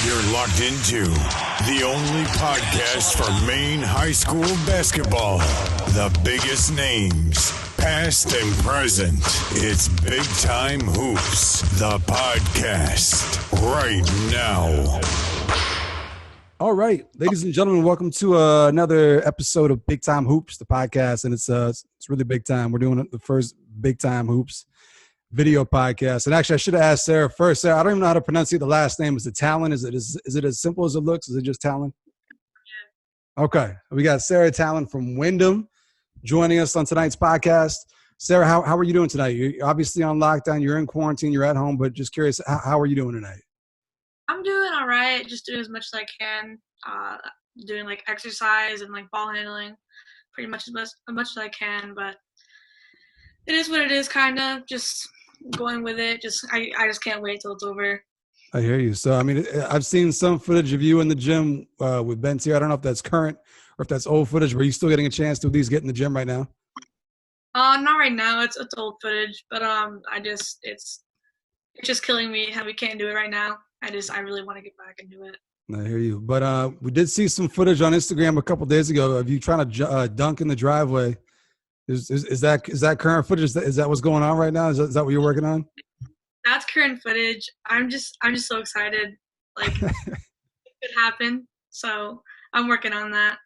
You're locked into the only podcast for Maine High School basketball. The biggest names, past and present. It's Big Time Hoops, the podcast, right now. All right, ladies and gentlemen, welcome to another episode of Big Time Hoops, the podcast, and it's really big time. We're doing the first Big Time Hoops video podcast. And actually, I should have asked Sarah first. Sarah, I don't even know how to pronounce the last name. Is it Talon? Is it as simple as it looks? Is it just Talon? Yeah. Okay. We got Sarah Talon from Windham joining us on tonight's podcast. Sarah, how are you doing tonight? You're obviously on lockdown. You're in quarantine. You're at home. But just curious, how are you doing tonight? I'm doing all right. Just doing as much as I can. Doing like exercise and like ball handling pretty much as much as I can. But it is what it is, kind of. Just going with it. I just can't wait till it's over. I hear you. So, I mean, I've seen some footage of you in the gym with Ben here. I don't know if that's current or if that's old footage. Were you still getting a chance to at least get in the gym right now? Not right now. It's old footage, but it's just killing me how we can't do it right now. I really want to get back and do it. I hear you. But we did see some footage on Instagram a couple days ago of you trying to dunk in the driveway. Is that current footage? Is that what's going on right now? Is that what you're working on? That's current footage. I'm just so excited. Like it could happen. So I'm working on that.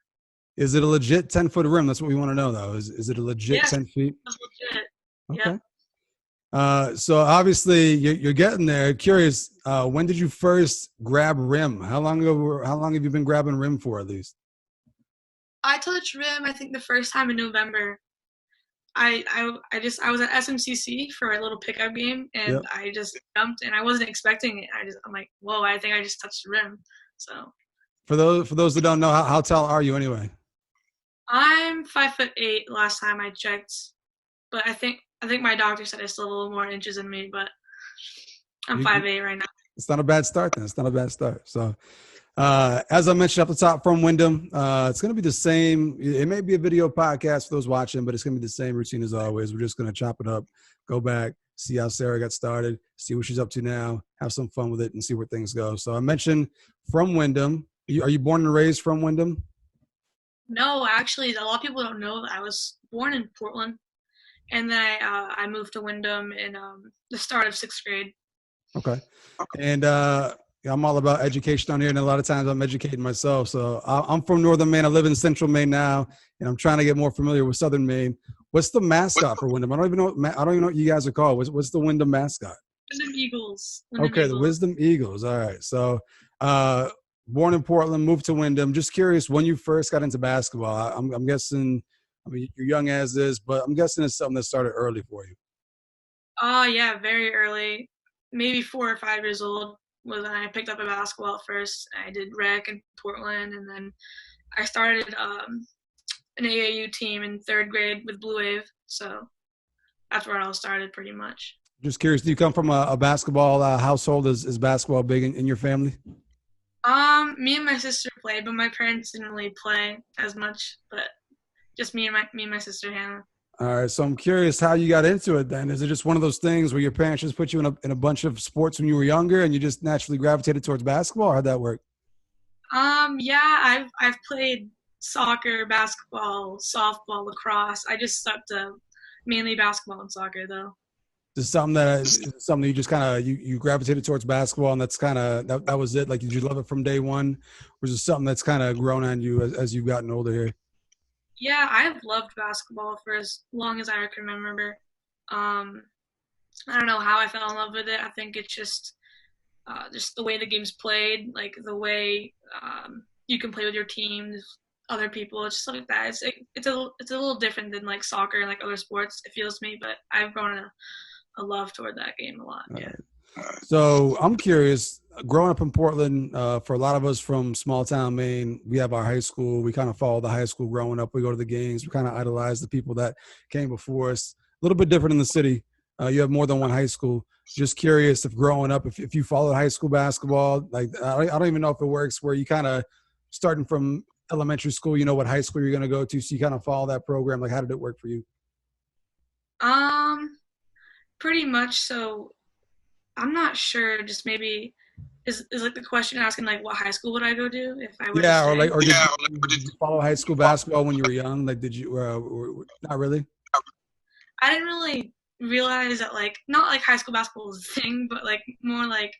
Is it a legit 10-foot rim? That's what we want to know, though. Is it a legit 10 feet? That's legit. Okay. Yeah. So obviously you're getting there. Curious, when did you first grab rim? How long have you been grabbing rim for, at least? I touched rim, I think the first time in November. I was at SMCC for a little pickup game, and yep. I just jumped, and I wasn't expecting it. I'm like, whoa! I think I just touched the rim. So, for those that don't know, how tall are you anyway? I'm 5'8" last time I checked, but I think my doctor said I still have a little more inches in me, but I'm 5'8" right now. It's not a bad start then. It's not a bad start. So. As I mentioned up the top from Windham, it's going to be the same. It may be a video podcast for those watching, but it's going to be the same routine as always. We're just going to chop it up, go back, see how Sarah got started, see what she's up to now, have some fun with it, and see where things go. So I mentioned from Windham. Are you born and raised from Windham? No, actually, a lot of people don't know that I was born in Portland, and then I moved to Windham in the start of 6th grade. Okay. And I'm all about education down here, and a lot of times I'm educating myself. So I'm from Northern Maine. I live in Central Maine now, and I'm trying to get more familiar with Southern Maine. What's the mascot for Windham? I don't even know what you guys are called. What's the Windham mascot? Windham Eagles. The Windham Eagles. All right. So born in Portland, moved to Windham. Just curious when you first got into basketball. I'm guessing, I mean, you're young as is, but I'm guessing it's something that started early for you. Yeah, very early. Maybe 4 or 5 years old. Was when I picked up a basketball at first. I did rec in Portland, and then I started an AAU team in 3rd grade with Blue Wave. So that's where it all started pretty much. Just curious, do you come from a basketball household? Is basketball big in your family? Me and my sister played, but my parents didn't really play as much. But just me and my sister Hannah. All right, so I'm curious how you got into it then. Is it just one of those things where your parents just put you in a bunch of sports when you were younger and you just naturally gravitated towards basketball, or how'd that work? Yeah, I've played soccer, basketball, softball, lacrosse. I just stuck to mainly basketball and soccer though. Just something you just kind of you gravitated towards basketball, and that's kind of that was it. Like, did you love it from day one, or is it something that's kind of grown on you as you've gotten older here? Yeah, I've loved basketball for as long as I can remember. I don't know how I fell in love with it. I think it's just the way the game's played, like the way you can play with your teams, other people. It's just like that. It's a little different than like soccer and like other sports. It feels to me, but I've grown a love toward that game a lot. Yeah. So I'm curious, growing up in Portland, for a lot of us from small town Maine, we have our high school. We kind of follow the high school growing up. We go to the games. We kind of idolize the people that came before us. A little bit different in the city. You have more than one high school. Just curious if growing up, if you followed high school basketball, like I don't even know if it works where you kind of starting from elementary school, you know what high school you're going to go to. So you kind of follow that program. Like, how did it work for you? Pretty much. So I'm not sure, just maybe is like the question asking like what high school would I go to if I were to Yeah, stay? or did you follow high school basketball when you were young? Like, did you? Not really. I didn't really realize that like not like high school basketball was a thing, but like more like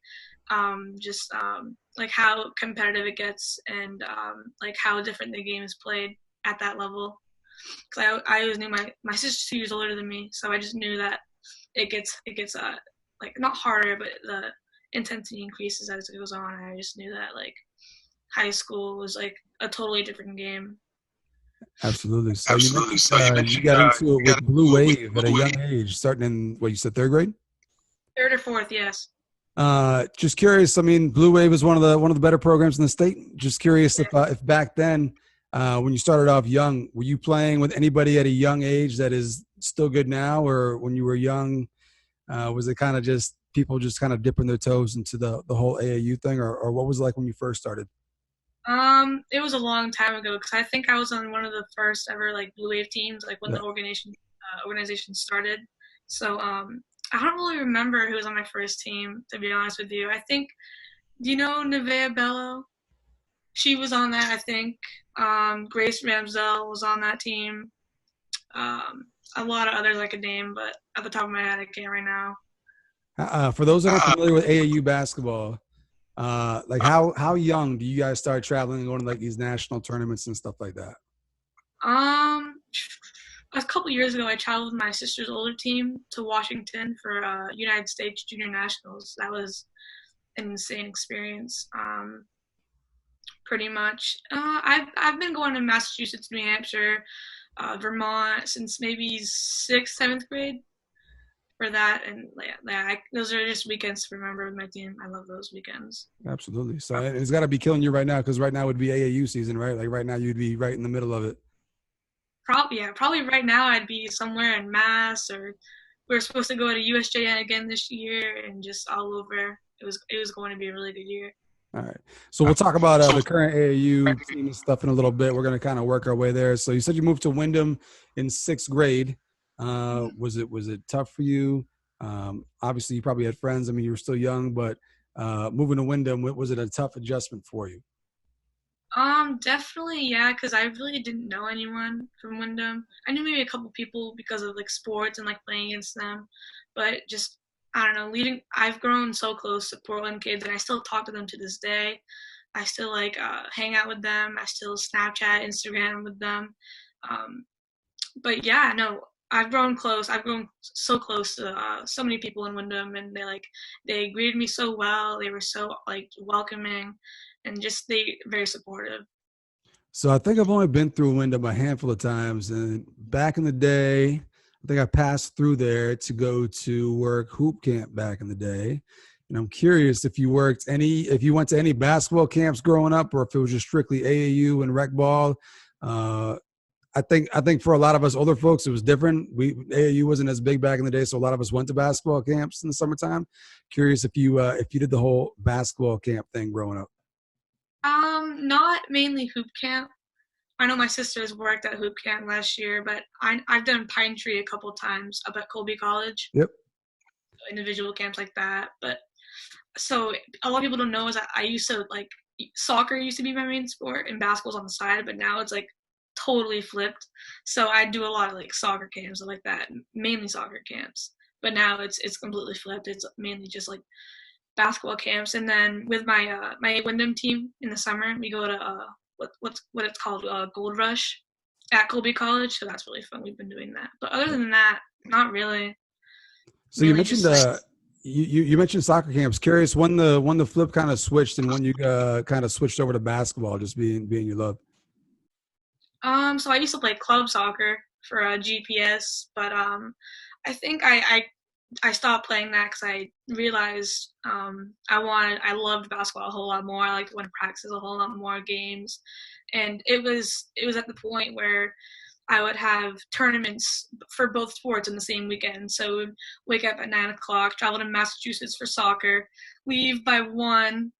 just like how competitive it gets and like how different the game is played at that level. Because I always knew my sister's 2 years older than me, so I just knew that it gets like not harder, but the intensity increases as it goes on. And I just knew that like high school was like a totally different game. Absolutely. So you Absolutely. mentioned So you you mentioned got into it you got with Blue into it with Wave at a Blue young Wave. age, starting in what you said, third grade. Third or fourth, yes. Just curious. I mean, Blue Wave is one of the better programs in the state. Just curious if back then, when you started off young, were you playing with anybody at a young age that is still good now, or when you were young, was it kind of just people just kind of dipping their toes into the whole AAU thing, or what was it like when you first started? It was a long time ago because I think I was on one of the first ever like Blue Wave teams, like when Yeah. the organization started. So I don't really remember who was on my first team, to be honest with you. I think, do you know Nevaeh Bello? She was on that, I think. Grace Ramsdell was on that team. A lot of others I could name, but at the top of my head, I can't right now. For those that aren't familiar with AAU basketball, like how young do you guys start traveling and going to like these national tournaments and stuff like that? Um, a couple years ago, I traveled with my sister's older team to Washington for United States Junior Nationals. That was an insane experience. Pretty much. I've been going to Massachusetts, New Hampshire, Vermont since maybe sixth, seventh grade for that, and those are just weekends to remember with my team. I love those weekends. Absolutely. So it's got to be killing you right now because right now would be AAU season, right? Like right now you'd be right in the middle of it. Probably right now I'd be somewhere in Mass, or we're supposed to go to USJN again this year, and just all over. It was going to be a really good year. All right. So we'll talk about the current AAU team and stuff in a little bit. We're going to kind of work our way there. So you said you moved to Windham in sixth grade. Was it tough for you? Obviously, you probably had friends. I mean, you were still young, but moving to Windham, was it a tough adjustment for you? Definitely, yeah, because I really didn't know anyone from Windham. I knew maybe a couple people because of like sports and like playing against them, but just I don't know. I've grown so close to Portland kids, and I still talk to them to this day. I still like hang out with them. I still Snapchat, Instagram with them. Um, but yeah, no, I've grown close. I've grown so close to so many people in Windham, and they greeted me so well. They were so like welcoming, and just they very supportive. So I think I've only been through Windham a handful of times, and back in the day, I think I passed through there to go to work hoop camp back in the day. And I'm curious if you went to any basketball camps growing up, or if it was just strictly AAU and rec ball. Uh, I think for a lot of us older folks, it was different. AAU wasn't as big back in the day, so a lot of us went to basketball camps in the summertime. Curious if you did the whole basketball camp thing growing up. Not mainly hoop camp. I know my sister's worked at hoop camp last year, but I've done Pine Tree a couple times up at Colby College. Yep. Individual camps like that. But so a lot of people don't know is that I used to like soccer used to be my main sport and basketball's on the side, but now it's like totally flipped. So I do a lot of like soccer camps and like that, mainly soccer camps. But now it's completely flipped. It's mainly just like basketball camps, and then with my Windham team in the summer, we go to what it's called Gold Rush at Colby College. So that's really fun. We've been doing that, but other than that, not really. So you mentioned you mentioned soccer camps. Curious when the flip kind of switched and when you kind of switched over to basketball, just being your love. So I used to play club soccer for GPS, but I think I stopped playing that because I realized I loved basketball a whole lot more. I liked to win practice a whole lot more games, and it was at the point where I would have tournaments for both sports in the same weekend. So we'd wake up at 9:00, travel to Massachusetts for soccer, leave by 1,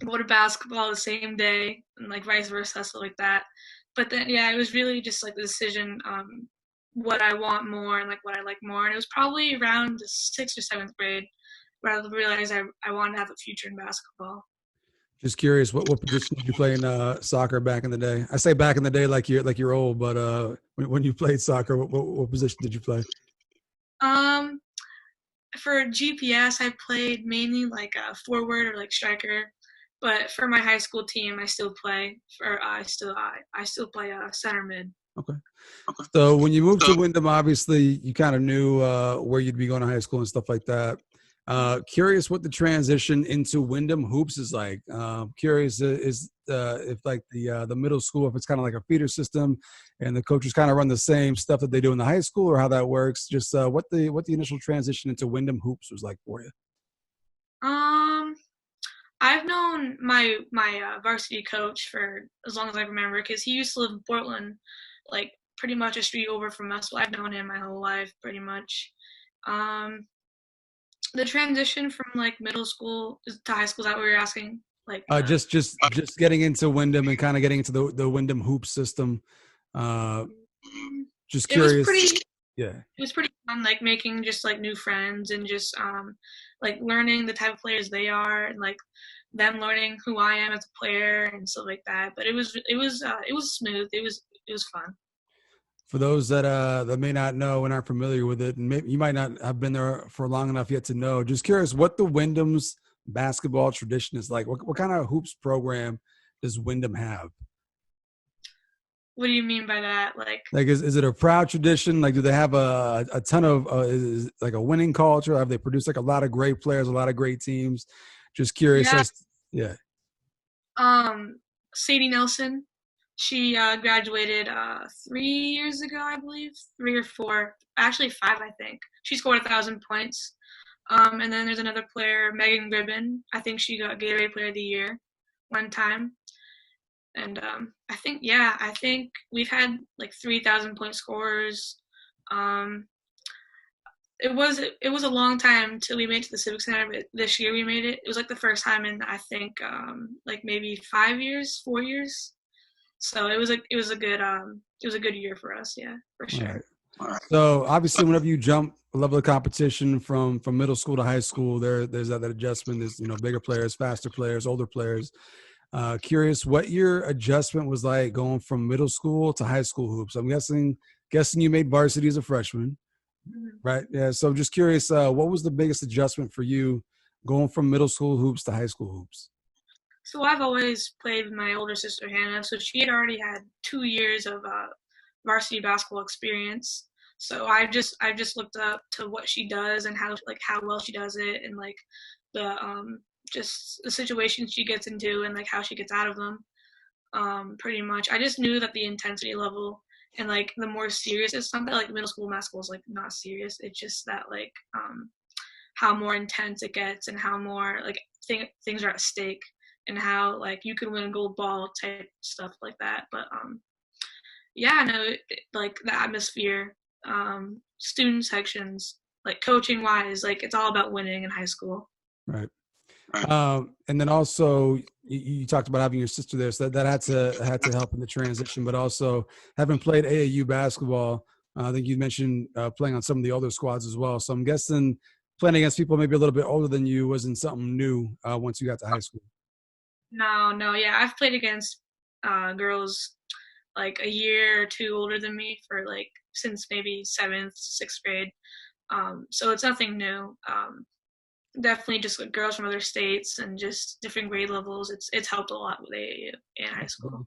go to basketball the same day, and like vice versa, stuff like that. But then, yeah, it was really just like the decision, what I want more and like what I like more. And it was probably around the 6th or 7th grade. where I realized I wanted to have a future in basketball. Just curious, what position did you play in soccer back in the day? I say back in the day like you're old, but when you played soccer, what position did you play? For GPS, I played mainly like a forward or like striker, but for my high school team, I still play center mid. Okay. So when you moved to Windham, obviously you kind of knew where you'd be going to high school and stuff like that. Curious what the transition into Windham hoops is like. Curious if like the middle school, if it's kind of like a feeder system, and the coaches kind of run the same stuff that they do in the high school, or how that works. Just what the initial transition into Windham hoops was like for you. I've known my varsity coach for as long as I remember, because he used to live in Portland, like pretty much a street over from us. So I've known him my whole life, pretty much. The transition from like middle school to high school, is that what you're asking? Like just getting into Windham and kind of getting into the Windham hoop system. Just curious. It was pretty fun, like making just like new friends and just like learning the type of players they are, and like them learning who I am as a player and stuff like that. But it was smooth. It was fun. For those that may not know and aren't familiar with it, and maybe you might not have been there for long enough yet to know, just curious what the Windham's basketball tradition is like. What kind of hoops program does Windham have? What do you mean by that? Like is it a proud tradition? Like, do they have a ton of is it like a winning culture? Have they produced like a lot of great players, a lot of great teams? Just curious. Yeah. Sadie Nelson. She graduated 3 years ago, I believe, 3 or 4, actually 5, I think. She scored 1,000 points. And then there's another player, Megan Gribben. I think she got Gatorade Player of the Year one time. And I think we've had like 3,000 point scorers. It was a long time till we made it to the Civic Center, but this year we made it. It was like the first time in I think like maybe 4 years. So it was a good year for us, yeah, for sure. All right. So obviously, whenever you jump a level of competition from middle school to high school, there's that adjustment. There's bigger players, faster players, older players. Curious what your adjustment was like going from middle school to high school hoops. I'm guessing you made varsity as a freshman, right? Yeah. So I'm just curious, what was the biggest adjustment for you going from middle school hoops to high school hoops? So I've always played with my older sister Hannah. So she had already had 2 years of varsity basketball experience. So I've just looked up to what she does and how well she does it, and like the just the situations she gets into and like how she gets out of them. Pretty much, I just knew that the intensity level and like the more serious it's not that like middle school basketball is like not serious. It's just that like how more intense it gets and how more like things are at stake, and how like you can win a gold ball type stuff like that. But yeah, no, like the atmosphere, student sections, like coaching wise, like it's all about winning in high school. Right. And then also you talked about having your sister there, so that had to help in the transition, but also having played AAU basketball, I think you mentioned playing on some of the older squads as well. So I'm guessing playing against people maybe a little bit older than you wasn't something new once you got to high school. No, yeah, I've played against girls like a year or two older than me for like since maybe 7th, 6th grade. So it's nothing new. Definitely just like girls from other states and just different grade levels. It's helped a lot with AAU and high school.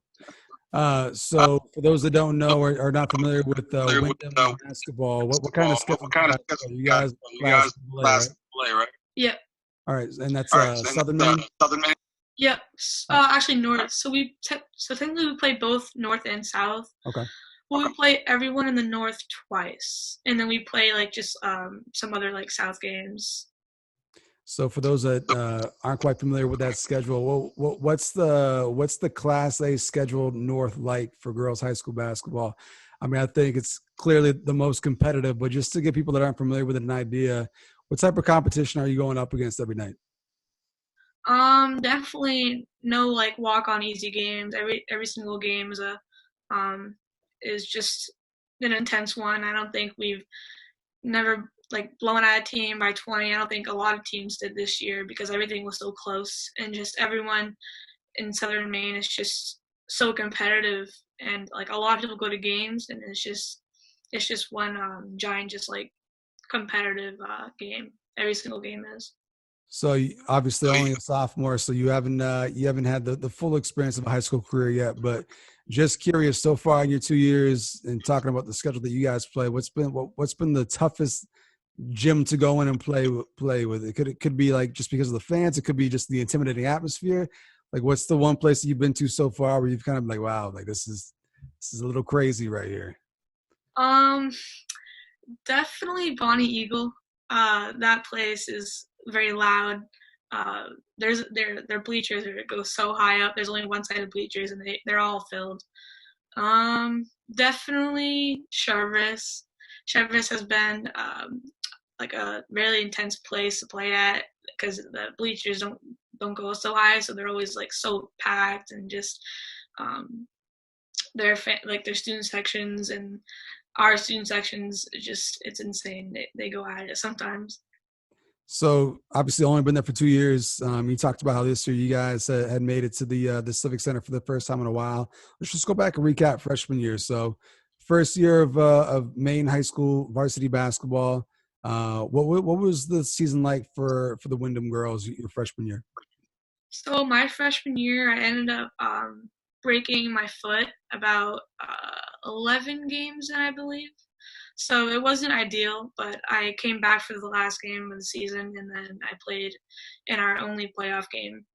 So for those that don't know or are not familiar with Windham basketball, what kind of schedule you guys play, right? Yep. All right, and that's Southern Maine. Yep. Actually North. So technically we play both North and South. Okay. Well, we play everyone in the North twice, and then we play like just some other like South games. So for those that aren't quite familiar with that schedule, what's the Class A schedule North like for girls high school basketball? I mean, I think it's clearly the most competitive, but just to give people that aren't familiar with it an idea, what type of competition are you going up against every night? Definitely no like walk on easy games. Every single game is just an intense one. I don't think we've never like blowing out a team by 20. I don't think a lot of teams did this year because everything was so close, and just everyone in Southern Maine is just so competitive, and like a lot of people go to games, and it's just one giant just like competitive game. Every single game is. So obviously only a sophomore, so you haven't had the full experience of a high school career yet. But just curious, so far in your 2 years and talking about the schedule that you guys play, what's been the toughest gym to go in and play with? It could be like just because of the fans, it could be just the intimidating atmosphere. Like, what's the one place that you've been to so far where you've kind of like, wow, like this is a little crazy right here? Um, Definitely Bonnie Eagle. That place is very loud. Their bleachers go so high up. There's only one side of bleachers, and they're all filled. Definitely Cheverus. Cheverus has been like a really intense place to play at because the bleachers don't go so high, so they're always like so packed, and just um, like their student sections and our student sections, it's insane. They go at it sometimes. So obviously only been there for 2 years. You talked about how this year you guys had made it to the Civic Center for the first time in a while. Let's just go back and recap freshman year. So first year of Maine High School varsity basketball. What was the season like for the Windham girls your freshman year? So my freshman year, I ended up breaking my foot about 11 games in, I believe. So it wasn't ideal, but I came back for the last game of the season, and then I played in our only playoff game.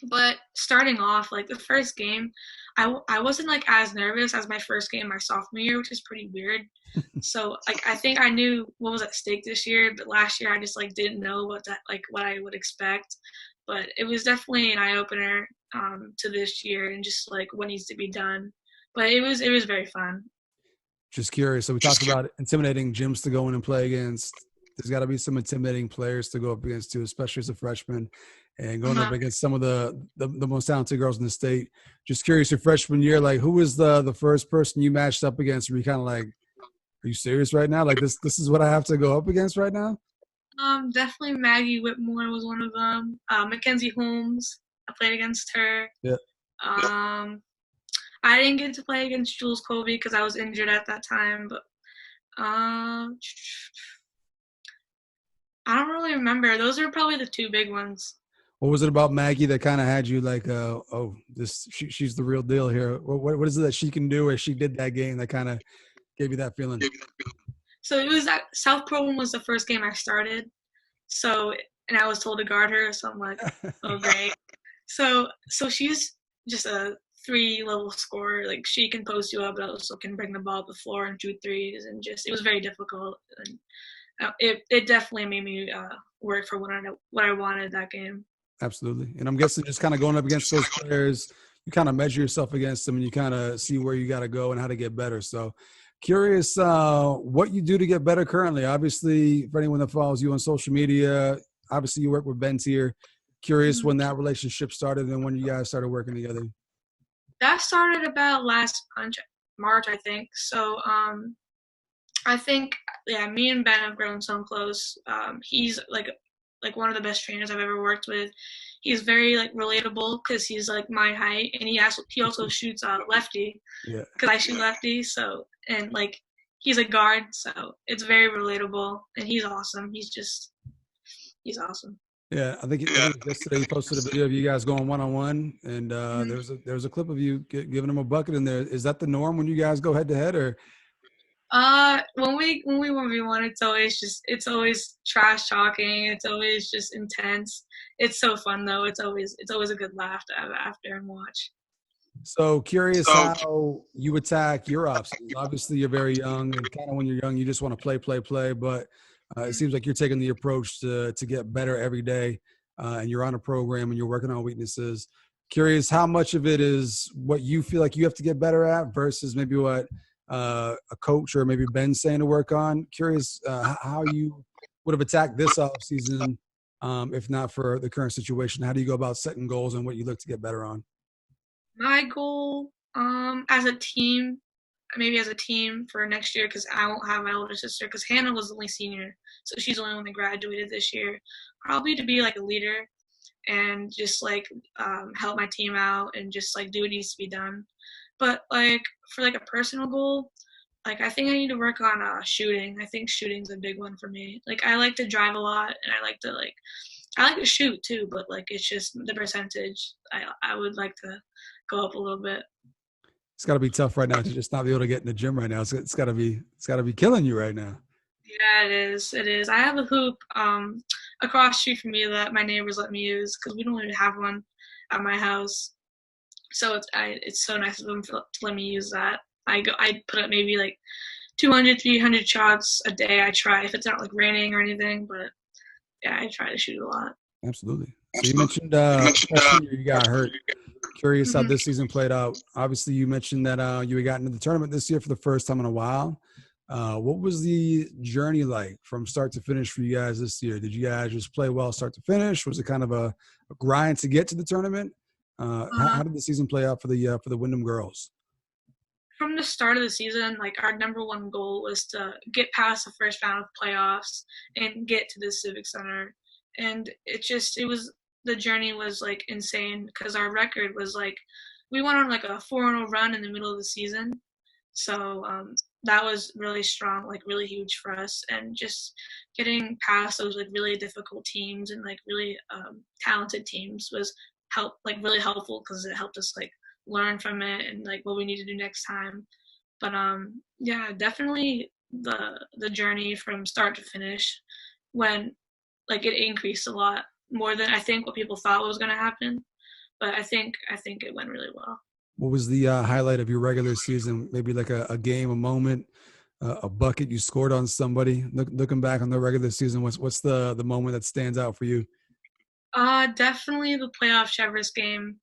But starting off, like the first game, I wasn't like as nervous as my first game my sophomore year, which is pretty weird. So like I think I knew what was at stake this year, but last year I just like didn't know what I would expect. But it was definitely an eye opener to this year and just like what needs to be done. But it was very fun. Just curious. So we talked about intimidating gyms to go in and play against. There's got to be some intimidating players to go up against too, especially as a freshman, and going up against some of the most talented girls in the state. Just curious, your freshman year, like who was the first person you matched up against? Were you kind of like, are you serious right now? Like this is what I have to go up against right now? Definitely Maggie Whitmore was one of them. Mackenzie Holmes, I played against her. Yeah. I didn't get to play against Jules Colby because I was injured at that time, but I don't really remember. Those are probably the two big ones. What was it about Maggie that kind of had you like, oh, she's the real deal here? What is it that she can do or she did that game that kind of gave you that feeling? So it was that South Program was the first game I started. So, and I was told to guard her, so I'm like, oh great. So she's just a 3-level scorer. Like she can post you up, but also can bring the ball up the floor and shoot threes, and just it was very difficult. And it definitely made me work for what I wanted that game. Absolutely. And I'm guessing just kind of going up against those players, you kind of measure yourself against them and you kind of see where you got to go and how to get better. So curious what you do to get better currently. Obviously, for anyone that follows you on social media, obviously you work with Ben's here. Curious when that relationship started and when you guys started working together. That started about last March, I think. So I think, yeah, me and Ben have grown so close. He's like one of the best trainers I've ever worked with. He's very like relatable because he's like my height, and he also shoots lefty. Yeah. Because I shoot lefty, so and like he's a guard, so it's very relatable, and he's awesome. He's awesome. Yeah, I think yesterday you posted a video of you guys going one-on-one, and there was a clip of you giving him a bucket in there. Is that the norm when you guys go head-to-head, or? When we 1v1, it's always trash talking. It's always just intense. It's so fun though. It's always a good laugh to have after and watch. So curious how you attack your options. Obviously, you're very young, and kind of when you're young, you just want to play. But it seems like you're taking the approach to get better every day, and you're on a program and you're working on weaknesses. Curious how much of it is what you feel like you have to get better at versus maybe what a coach or maybe Ben's saying to work on. Curious how you would have attacked this offseason if not for the current situation. How do you go about setting goals and what you look to get better on? My goal as a team maybe as a team for next year, because I won't have my older sister, because Hannah was the only senior, so she's the only one that graduated this year. Probably to be like a leader and just like help my team out and just like do what needs to be done. But like for like a personal goal, like I think I need to work on shooting. I think shooting's a big one for me. Like I like to drive a lot, and I like to shoot too, but like it's just the percentage. I would like to go up a little bit. It's got to be tough right now to just not be able to get in the gym right now. It's got to be killing you right now. Yeah, it is. It is. I have a hoop across the street from me that my neighbors let me use because we don't even have one at my house. So it's so nice of them to let me use that. I put up maybe like 200, 300 shots a day. I try if it's not like raining or anything, but yeah, I try to shoot a lot. Absolutely. So you mentioned freshman year you got hurt. Curious how this season played out. Obviously, you mentioned that you had gotten into the tournament this year for the first time in a while. What was the journey like from start to finish for you guys this year? Did you guys just play well start to finish? Was it kind of a grind to get to the tournament? How did the season play out for the Windham girls? From the start of the season, like our number one goal was to get past the first round of playoffs and get to the Civic Center. And the journey was like insane because our record was like, we went on like a 4-0 run in the middle of the season. So that was really strong, like really huge for us. And just getting past those like really difficult teams and like really talented teams was really helpful because it helped us like learn from it and like what we need to do next time. But yeah, definitely the journey from start to finish when like it increased a lot more than I think what people thought was going to happen. But I think it went really well. What was the highlight of your regular season? Maybe like a game, a moment, a bucket you scored on somebody. Looking back on the regular season, what's the moment that stands out for you? Definitely the playoff Chevrolet game.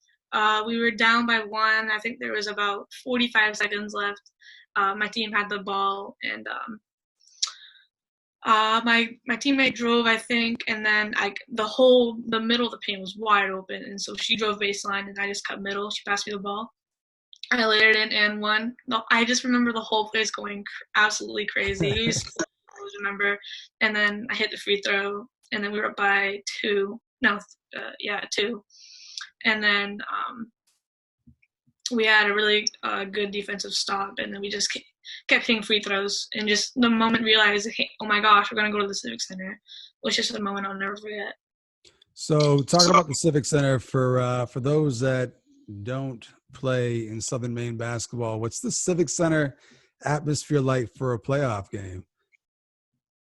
We were down by 1. I think there was about 45 seconds left. My team had the ball, and my teammate drove, I think, and then the middle of the paint was wide open, and so she drove baseline, and I just cut middle. She passed me the ball. I laid it in and won. I just remember the whole place going absolutely crazy. I always remember. And then I hit the free throw, and then we were up by 2. No, 2. And then we had a really good defensive stop, and then we just kept hitting free throws. And just the moment realized, hey, oh my gosh, we're going to go to the Civic Center, was just a moment I'll never forget. So talking about the Civic Center, for those that don't play in Southern Maine basketball, what's the Civic Center atmosphere like for a playoff game?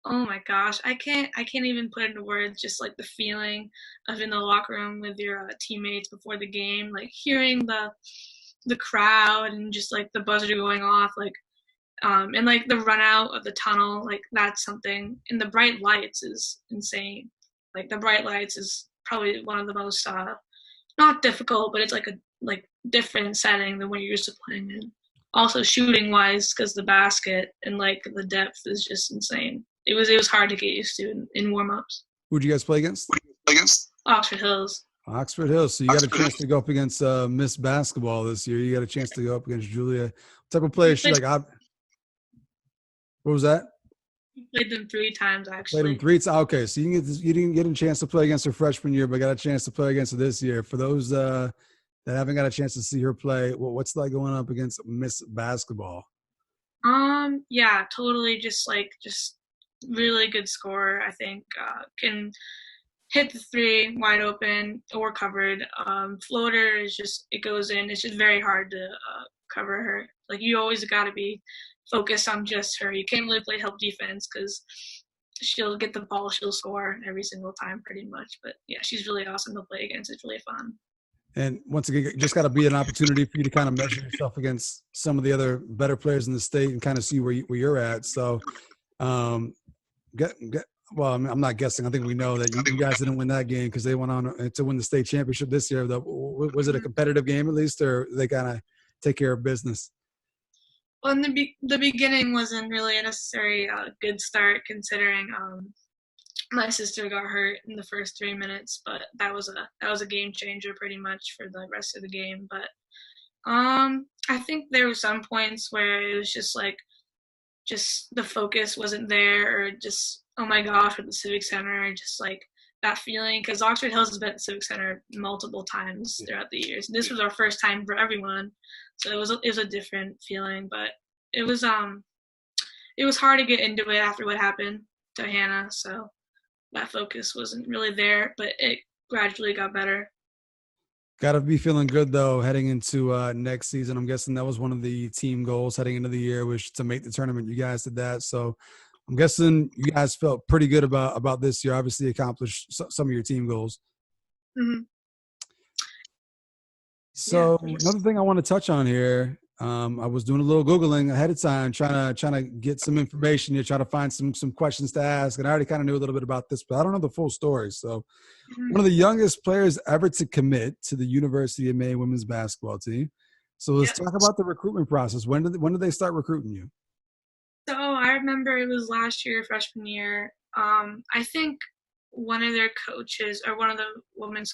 Oh my gosh, I can't even put it into words. Just like the feeling of in the locker room with your teammates before the game, like hearing the crowd and just like the buzzer going off, like and like the run out of the tunnel, like that's something. And the bright lights is insane. Like the bright lights is probably one of the most not difficult, but it's like a different setting than what you're used to playing in. Also shooting wise, because the basket and like the depth is just insane. It was hard to get used to in warm ups. Who'd you guys play against? Oxford Hills. Oxford Hills. So you got a chance to go up against Miss Basketball this year. You got a chance to go up against Julia. What type of player is she like? What was that? We played them 3 times actually. Played them 3 times. Okay, so you didn't get a chance to play against her freshman year, but got a chance to play against her this year. For those that haven't got a chance to see her play, what's like going up against Miss Basketball? Yeah, totally. Just really good scorer. I think can hit the 3 wide open or covered. Floater is just, it goes in. It's just very hard to cover her. Like you always got to be focused on just her. You can't really play help defense because she'll get the ball, she'll score every single time pretty much. But yeah, she's really awesome to play against. It's really fun. And once again, just got to be an opportunity for you to kind of measure yourself against some of the other better players in the state and kind of see where you're at. So, well, I'm not guessing. I think we know that you guys didn't win that game because they went on to win the state championship this year. Was it a competitive game at least, or they kind of take care of business? Well, in the beginning wasn't really a necessary good start considering my sister got hurt in the first 3 minutes, but that was a game changer pretty much for the rest of the game. But I think there were some points where it was just like, just the focus wasn't there, or just, oh my gosh, at the Civic Center, just like that feeling. Because Oxford Hills has been at the Civic Center multiple times throughout the years. This was our first time for everyone, so it was a different feeling. But it was hard to get into it after what happened to Hannah, so that focus wasn't really there. But it gradually got better. Got to be feeling good though heading into next season. I'm guessing that was one of the team goals heading into the year, was to make the tournament. You guys did that, so I'm guessing you guys felt pretty good about this year. Obviously, accomplished some of your team goals. Mm-hmm. So another thing I want to touch on here, I was doing a little Googling ahead of time, trying to get some information here, trying to find some questions to ask. And I already kind of knew a little bit about this, but I don't know the full story. So one of the youngest players ever to commit to the University of Maine women's basketball team. So let's talk about the recruitment process. When did they start recruiting you? So I remember it was last year, freshman year. I think one of their coaches, or one of the women's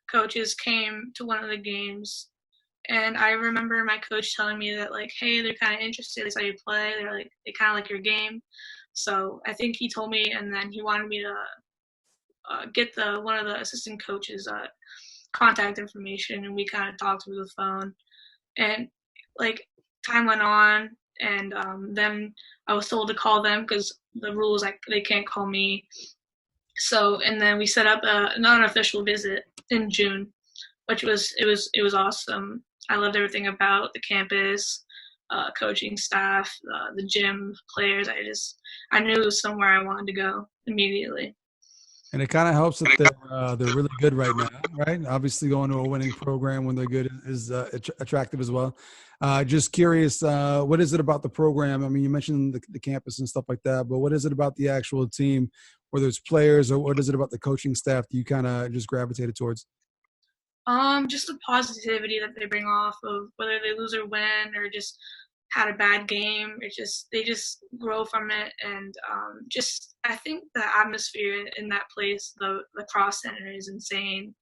coaches, came to one of the games, and I remember my coach telling me that, like, hey, they're kind of interested. They saw you play. They kind of like your game. So I think he told me, and then he wanted me to get one of the assistant coaches' contact information, and we kind of talked through the phone. And like time went on, and then I was told to call them because the rules, like, they can't call me. So, and then we set up a non-official visit in June, which was awesome. I loved everything about the campus, coaching staff, the gym, players. I knew it was somewhere I wanted to go immediately. And it kind of helps that they're really good right now, right? Obviously, going to a winning program when they're good is attractive as well. Just curious, what is it about the program? I mean, you mentioned the campus and stuff like that, but what is it about the actual team, whether it's players, or what is it about the coaching staff that you kind of just gravitated towards? Just the positivity that they bring off of whether they lose or win, or just had a bad game. They just grow from it, and just I think the atmosphere in that place, the Cross Center, is insane.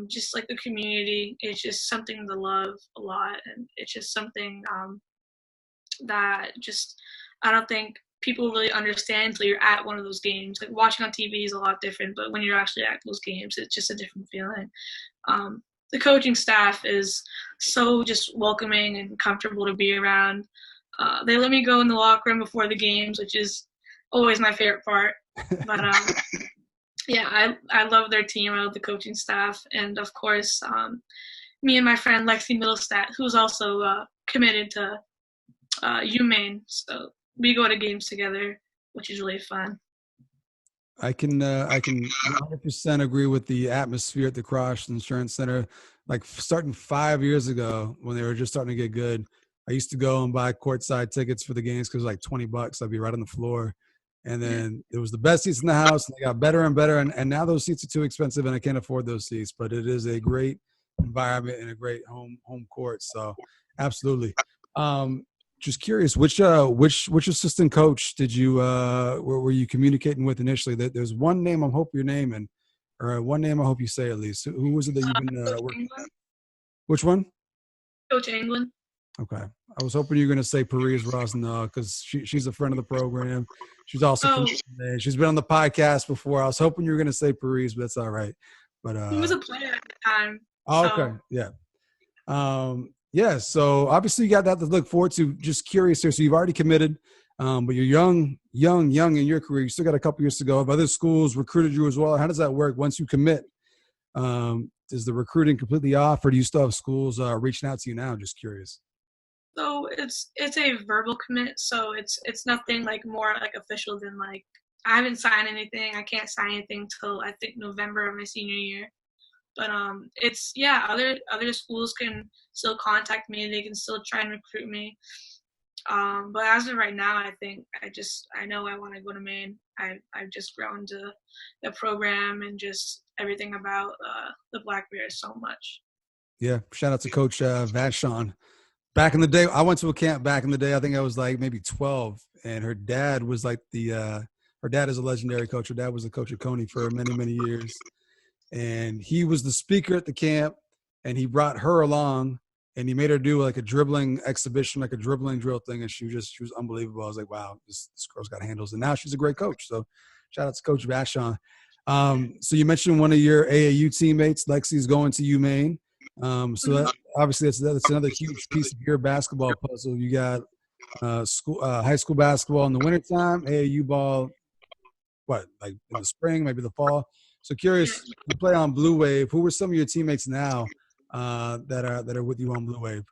Just like the community, it's just something to love a lot, and it's just something that just I don't think people really understand until you're at one of those games. Like, watching on TV is a lot different, but when you're actually at those games, it's just a different feeling. The coaching staff is so just welcoming and comfortable to be around. They let me go in the locker room before the games, which is always my favorite part. But yeah, I love their team. I love the coaching staff, and of course, me and my friend Lexi Middlestat, who's also committed to UMAINE. So we go to games together, which is really fun. I can 100% agree with the atmosphere at the Cross Insurance Center. Like, starting 5 years ago when they were just starting to get good, I used to go and buy courtside tickets for the games because it was like $20. I'd be right on the floor. And then it was the best seats in the house, and they got better and better. And now those seats are too expensive, and I can't afford those seats. But it is a great environment and a great home court. So absolutely. Just curious, which assistant coach did you were you communicating with initially? There's one name I hope you're naming, or one name I hope you say at least. Who was it that you've been working with? Which one? Coach England. Okay, I was hoping you were going to say Paris Ross, no, because she's a friend of the program. She's also she's been on the podcast before. I was hoping you were going to say Paris, but that's all right. But he was a player at the time. Oh, okay, yeah. Yeah, so obviously you got that to look forward to. Just curious here. So you've already committed, but you're young in your career. You still got a couple years to go. Have other schools recruited you as well? How does that work once you commit? Is the recruiting completely off, or do you still have schools reaching out to you now? Just curious. So it's a verbal commit. So it's nothing like more like official than like I haven't signed anything. I can't sign anything till I think November of my senior year. But it's other schools can still contact me. They can still try and recruit me. But as of right now, I think I know I want to go to Maine. I've just grown to the program and just everything about the Black Bears so much. Yeah, shout out to Coach Vashon. Back in the day, I went to a camp back in the day. I think I was like maybe 12, and her dad was like her dad is a legendary coach. Her dad was the coach of Coney for many, many years. And he was the speaker at the camp, and he brought her along, and you made her do like a dribbling exhibition, like a dribbling drill thing, and she was unbelievable. I was like, wow, this girl's got handles, and now she's a great coach. So shout out to Coach Vashon. So you mentioned one of your AAU teammates, Lexi's going to UMAINE. So that, obviously that's another huge piece of your basketball puzzle. You got high school basketball in the wintertime, AAU ball, like in the spring, maybe the fall. So curious, you play on Blue Wave. Who are some of your teammates now that are with you on Blue Wave?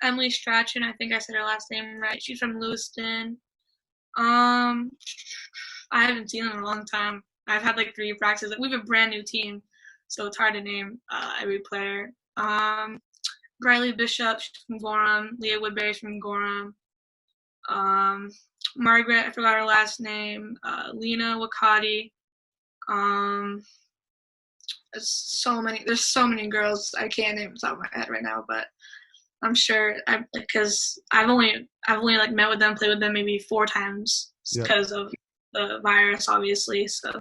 Emily Strachan, I think I said her last name right. She's from Lewiston. I haven't seen them in a long time. I've had like 3 practices. We have a brand new team, so it's hard to name every player. Briley Bishop, she's from Gorham. Leah Woodbury's from Gorham. Margaret, I forgot her last name. Lena Wakati. There's so many girls I can't name off the top of my head right now, but I'm sure because I've only like met with them, played with them maybe 4 times because of the virus, obviously. So,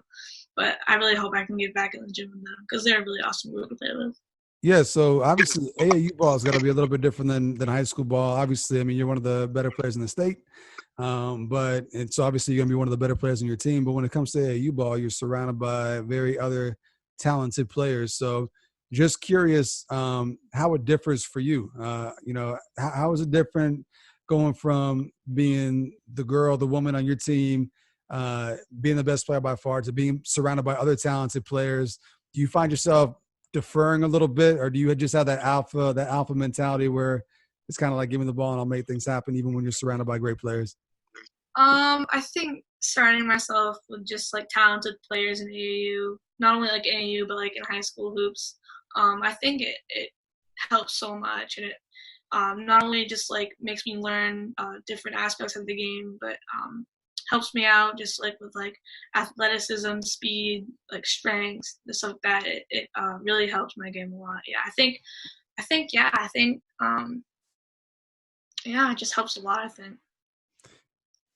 but I really hope I can get back in the gym with them because they're a really awesome group to play with. Yeah, so obviously AAU ball is got to be a little bit different than high school ball. Obviously, I mean, you're one of the better players in the state, but it's obviously you're going to be one of the better players in your team. But when it comes to AAU ball, you're surrounded by very other talented players. So just curious how it differs for you. How is it different going from being the woman on your team, being the best player by far, to being surrounded by other talented players? Do you find yourself deferring a little bit, or do you just have that alpha mentality where it's kind of like, give me the ball and I'll make things happen even when you're surrounded by great players? I think surrounding myself with just like talented players in AAU, not only like AAU but like in high school hoops, I think it helps so much, and it not only just like makes me learn different aspects of the game, but helps me out just like with like athleticism, speed, like strength, stuff like that. It really helps my game a lot. Yeah, I think it just helps a lot, I think.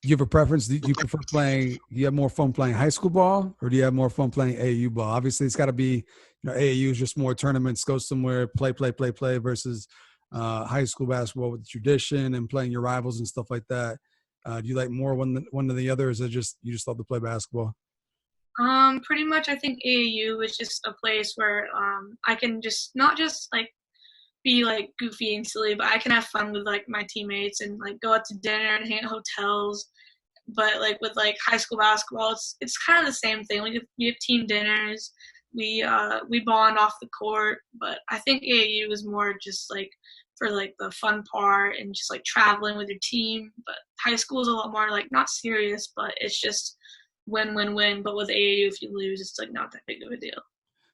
Do you have a preference? Do you prefer playing? Do you have more fun playing high school ball, or do you have more fun playing AAU ball? Obviously, it's got to be, AAU is just more tournaments, go somewhere, play versus high school basketball with tradition and playing your rivals and stuff like that. Do you like more one than the other, or is it just you just love to play basketball? Pretty much, I think AAU is just a place where I can just not just like be like goofy and silly, but I can have fun with like my teammates and like go out to dinner and hang at hotels. But like with like high school basketball, it's kind of the same thing. We have team dinners, we bond off the court. But I think AAU is more just like for like the fun part and just like traveling with your team. But high school is a lot more like not serious, but it's just win. But with AAU, if you lose, it's like not that big of a deal.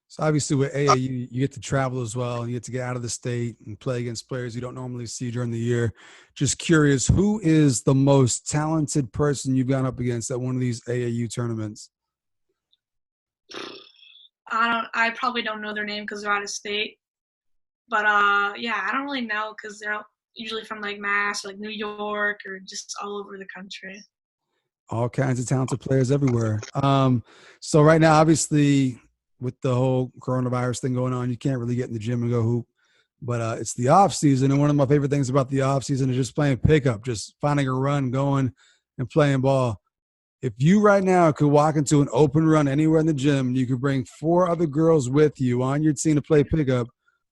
So obviously with AAU, you get to travel as well, and you get to get out of the state and play against players you don't normally see during the year. Just curious, who is the most talented person you've gone up against at one of these AAU tournaments? I probably don't know their name because they're out of state. But I don't really know because they're usually from like Mass or like New York or just all over the country. All kinds of talented players everywhere. So right now, obviously, with the whole coronavirus thing going on, you can't really get in the gym and go hoop. But it's the off season, and one of my favorite things about the off season is just playing pickup, just finding a run, going and playing ball. If you right now could walk into an open run anywhere in the gym, you could bring 4 other girls with you on your team to play pickup.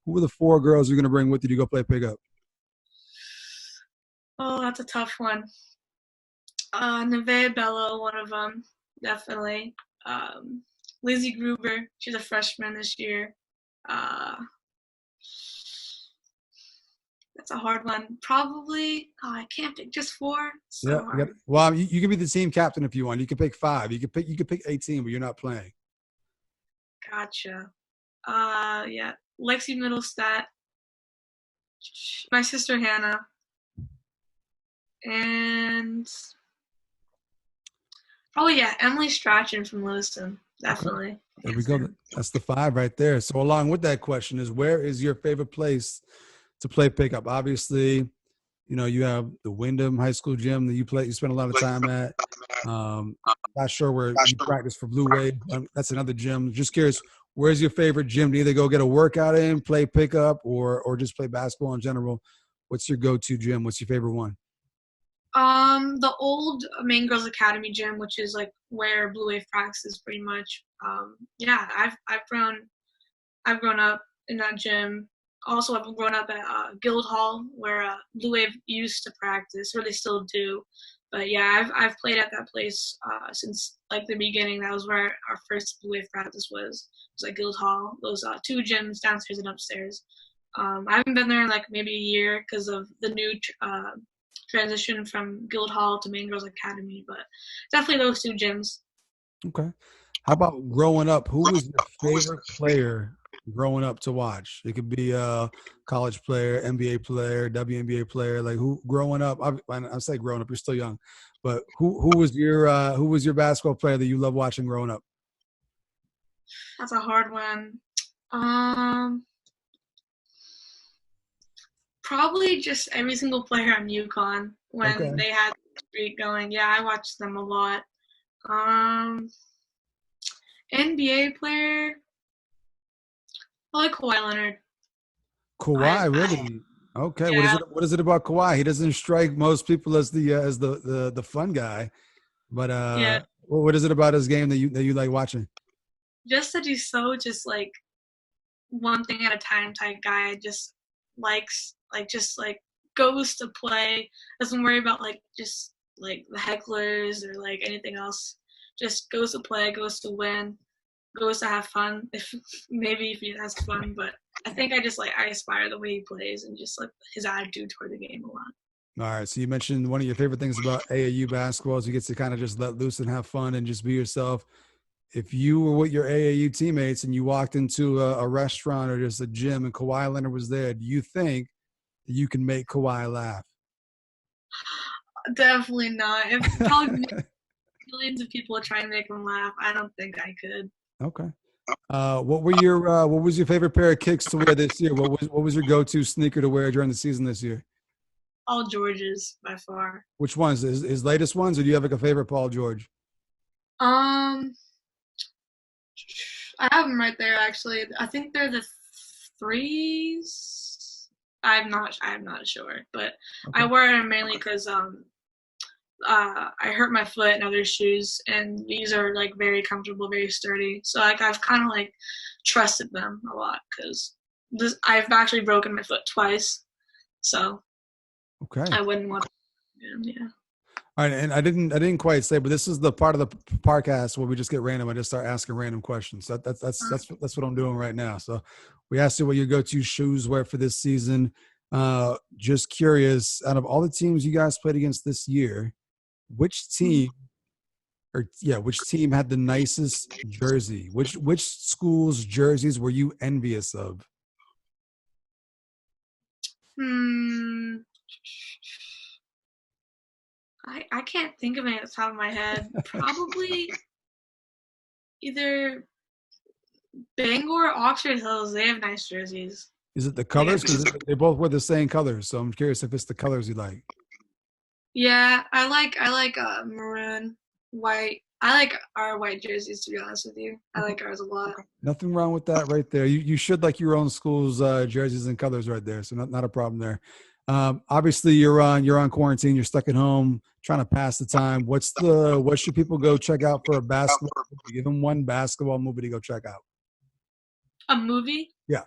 Who are the 4 girls you're going to bring with you to go play pickup? Oh, that's a tough one. Nevaeh Bello, one of them, definitely. Lizzie Gruber, she's a freshman this year. That's a hard one. Probably, I can't pick just 4. So yeah. Well, you can be the team captain if you want. You can pick 5. You can pick 18, but you're not playing. Gotcha. Lexi Middlestat, my sister Hannah, and probably Emily Strachan from Lewiston. Definitely. Okay. There we go. That's the 5 right there. So along with that question is, where is your favorite place to play pickup? Obviously, you have the Windham High School gym that you spend a lot of time at. Not sure where you practice for Blue Wave. That's another gym. Just curious, Where's your favorite gym to either go get a workout in, play pickup, or just play basketball in general? What's your go-to gym? What's your favorite one? The old Maine Girls Academy gym, which is like where Blue Wave practices pretty much. Yeah, I've grown up in that gym. Also, I've grown up at Guildhall, where Blue Wave used to practice, or they still do. But yeah, I've played at that place since like the beginning. That was where our first Blue Wave practice was. It was at Guildhall. Those two gyms, downstairs and upstairs. I haven't been there in like maybe a year because of the new transition from Guildhall to Maine Girls Academy. But definitely those two gyms. Okay. How about growing up? Who was your favorite player growing up to watch? It could be a college player, NBA player, WNBA player. Like who growing up? I say growing up. You're still young, but who was your basketball player that you love watching growing up? That's a hard one. Probably just every single player on UConn when they had the streak going. Yeah, I watched them a lot. NBA player, I like Kawhi Leonard. Kawhi, really? Okay. Yeah. What is it about Kawhi? He doesn't strike most people as the fun guy, but Yeah. what is it about his game that you like watching? Just that he's so just like one thing at a time type guy. Just likes just goes to play. Doesn't worry about just like the hecklers or like anything else. Just goes to play, goes to win, goes to have fun. If he has fun, but I think I aspire the way he plays and just like his attitude toward the game a lot. All right. So you mentioned one of your favorite things about AAU basketball is you get to kind of just let loose and have fun and just be yourself. If you were with your AAU teammates and you walked into a restaurant or just a gym and Kawhi Leonard was there, do you think that you can make Kawhi laugh? Definitely not. If probably millions of people try and make him laugh, I don't think I could. Okay. What was your favorite pair of kicks to wear this year? What was your go-to sneaker to wear during the season this year? All Georges by far. Which ones? His latest ones, or do you have like a favorite Paul George? I have them right there actually. I think they're the threes. I'm not sure, but okay. I wear them mainly because I hurt my foot in other shoes, and these are like very comfortable, very sturdy. So like I've kind of like trusted them a lot because I've actually broken my foot twice, so okay, I wouldn't want them. Yeah. All right, and I didn't quite say, but this is the part of the podcast where we just get random. I just start asking random questions. So that's what I'm doing right now. So we asked you what your go-to shoes were for this season. Just curious, out of all the teams you guys played against this year, which team had the nicest jersey? Which school's jerseys were you envious of? I can't think of any at the top of my head. Probably either Bangor or Oxford Hills. They have nice jerseys. Is it the colors? Because they both wear the same colors. So I'm curious if it's the colors you like. Yeah, I like maroon, white. I like our white jerseys, to be honest with you. I like ours a lot. Nothing wrong with that right there. You should like your own school's jerseys and colors right there. So not a problem there. Obviously you're on quarantine, you're stuck at home trying to pass the time. What should people go check out for a basketball movie? Give them one basketball movie to go check out. A movie? Yeah.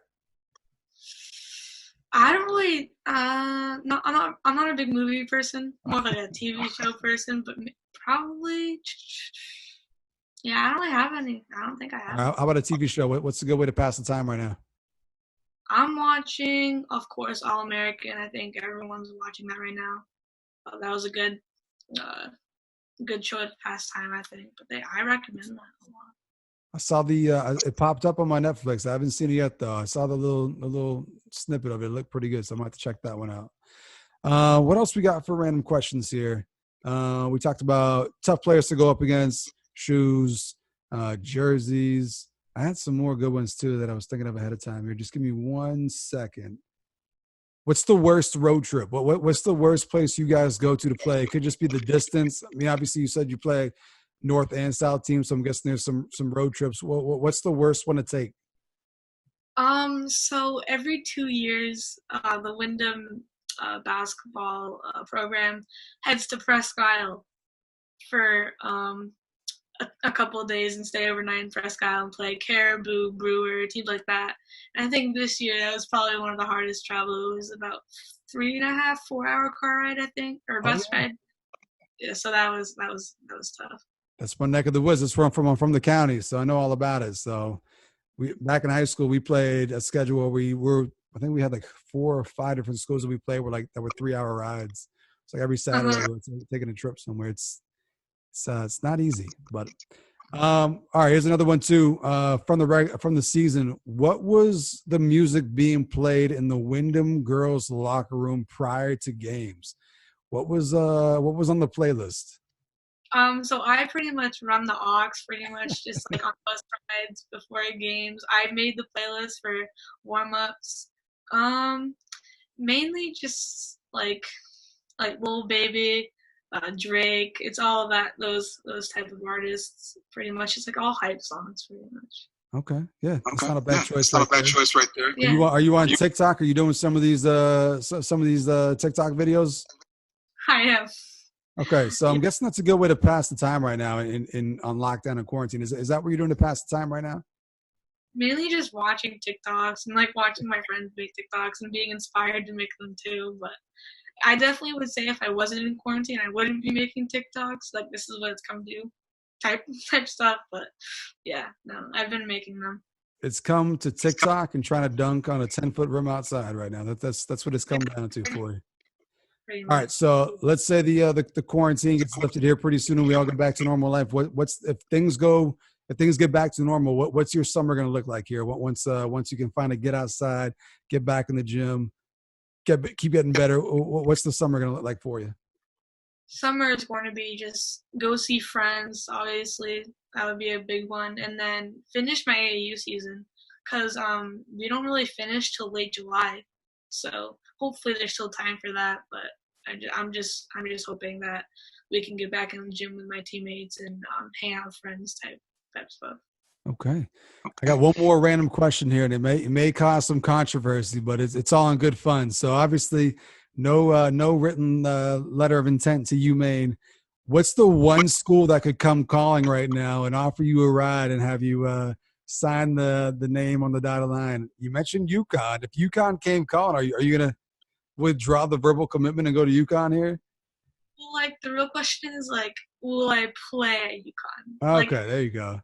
I don't really I'm not a big movie person. I'm more like a TV show person, but probably yeah, I don't really have any. I don't think I have. How about a TV show? What's a good way to pass the time right now? I'm watching, of course, All American. I think everyone's watching that right now. That was a good show to pass time, I think. But I recommend that a lot. I saw it popped up on my Netflix. I haven't seen it yet though. I saw the little snippet of it. It looked pretty good, so I'm gonna have to check that one out. What else we got for random questions here? We talked about tough players to go up against, shoes, jerseys. I had some more good ones too that I was thinking of ahead of time here. Just give me 1 second. What's the worst road trip? What's the worst place you guys go to play? It could just be the distance. I mean, obviously you said you play North and South teams. So I'm guessing there's some road trips. What's the worst one to take? So every 2 years, the Windham basketball program heads to Presque Isle for a couple of days and stay overnight in Presque Isle and play Caribou, Brewer, teams like that. And I think this year that was probably one of the hardest travel. It was about 3.5, 4-hour car ride, I think, or bus ride. Yeah, so that was tough. That's my neck of the woods. It's I'm from the county, so I know all about it. So we back in high school, we played a schedule where I think we had like 4 or 5 different schools that we played that were 3-hour rides. It's like every Saturday we're taking a trip somewhere. It's not easy, but all right. Here's another one too. From the season, what was the music being played in the Windham girls' locker room prior to games? What was on the playlist? So I pretty much run the aux, pretty much just like on bus rides before games. I made the playlist for warm-ups. Mainly just like Lil Baby, Drake. It's all those type of artists. Pretty much, it's like all hype songs, pretty much. Okay, yeah, it's not a bad choice. It's not a bad choice right there. Yeah. Are you on TikTok? Are you doing some of these TikTok videos? I am. Okay, so I'm guessing that's a good way to pass the time right now on lockdown and quarantine. Is that what you're doing to pass the time right now? Mainly just watching TikToks and like watching my friends make TikToks and being inspired to make them too. But I definitely would say if I wasn't in quarantine, I wouldn't be making TikToks. Like this is what it's come to, type stuff. But yeah, no, I've been making them. It's come to TikTok and trying to dunk on a 10-foot rim outside right now. That's what it's come down to for you. All right, so let's say the quarantine gets lifted here pretty soon, and we all get back to normal life. If things get back to normal? What's your summer going to look like here? Once you can finally get outside, get back in the gym, keep getting better. What's the summer going to look like for you? Summer is going to be just go see friends. Obviously, that would be a big one, and then finish my AAU season because we don't really finish till late July. So hopefully there's still time for that, but I'm just hoping that we can get back in the gym with my teammates and hang out with friends type stuff. Okay. I got one more random question here, and it may cause some controversy, but it's all in good fun. So obviously, no written letter of intent to UMAINE. What's the one school that could come calling right now and offer you a ride and have you sign the name on the dotted line? You mentioned UConn. If UConn came calling, are you gonna withdraw the verbal commitment and go to UConn here? Well, like the real question is like, will I play at UConn? Okay, there you go.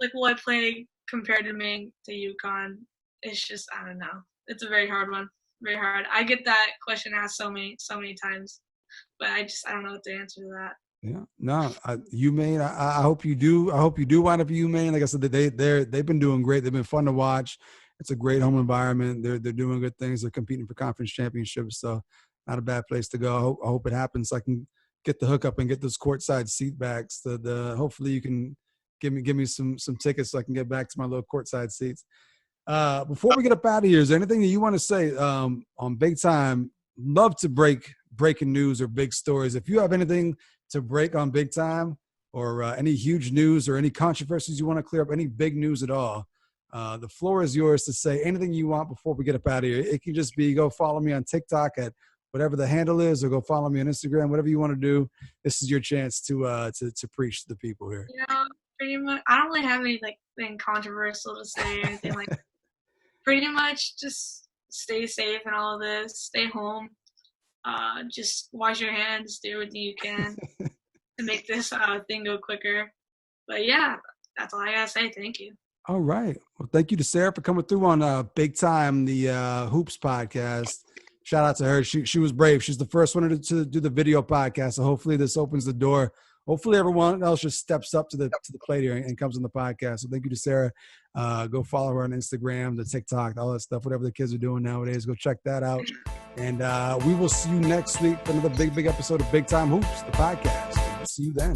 Like, will I play compared to Maine to UConn? It's just, I don't know. It's a very hard one. Very hard. I get that question asked so many times, but I don't know what the answer to that. Yeah, no, UMAINE. I hope you do. I hope you do wind up at UMAINE. Like I said, they've been doing great. They've been fun to watch. It's a great home environment. They're doing good things. They're competing for conference championships, so not a bad place to go. I hope it happens so I can get the hookup and get those courtside seat backs. Hopefully you can give me some tickets so I can get back to my little courtside seats. Before we get up out of here, is there anything that you want to say on Big Time? Love to breaking news or big stories. If you have anything to break on Big Time or any huge news or any controversies you want to clear up, any big news at all, the floor is yours to say anything you want before we get up out of here. It can just be go follow me on TikTok at whatever the handle is, or go follow me on Instagram, whatever you want to do. This is your chance to preach to the people here. Yeah, pretty much. I don't really have anything controversial to say or anything like that. Pretty much just stay safe and all of this. Stay home. Just wash your hands. Do everything you can to make this thing go quicker. But yeah, that's all I gotta say. Thank you. All right. Well, thank you to Sarah for coming through on Big Time, the Hoops podcast. Shout out to her. She was brave. She's the first one to do the video podcast. So hopefully this opens the door. Hopefully everyone else just steps up to the plate here and comes on the podcast. So thank you to Sarah. Go follow her on Instagram, the TikTok, all that stuff, whatever the kids are doing nowadays. Go check that out. And we will see you next week for another big episode of Big Time Hoops, the podcast. We'll see you then.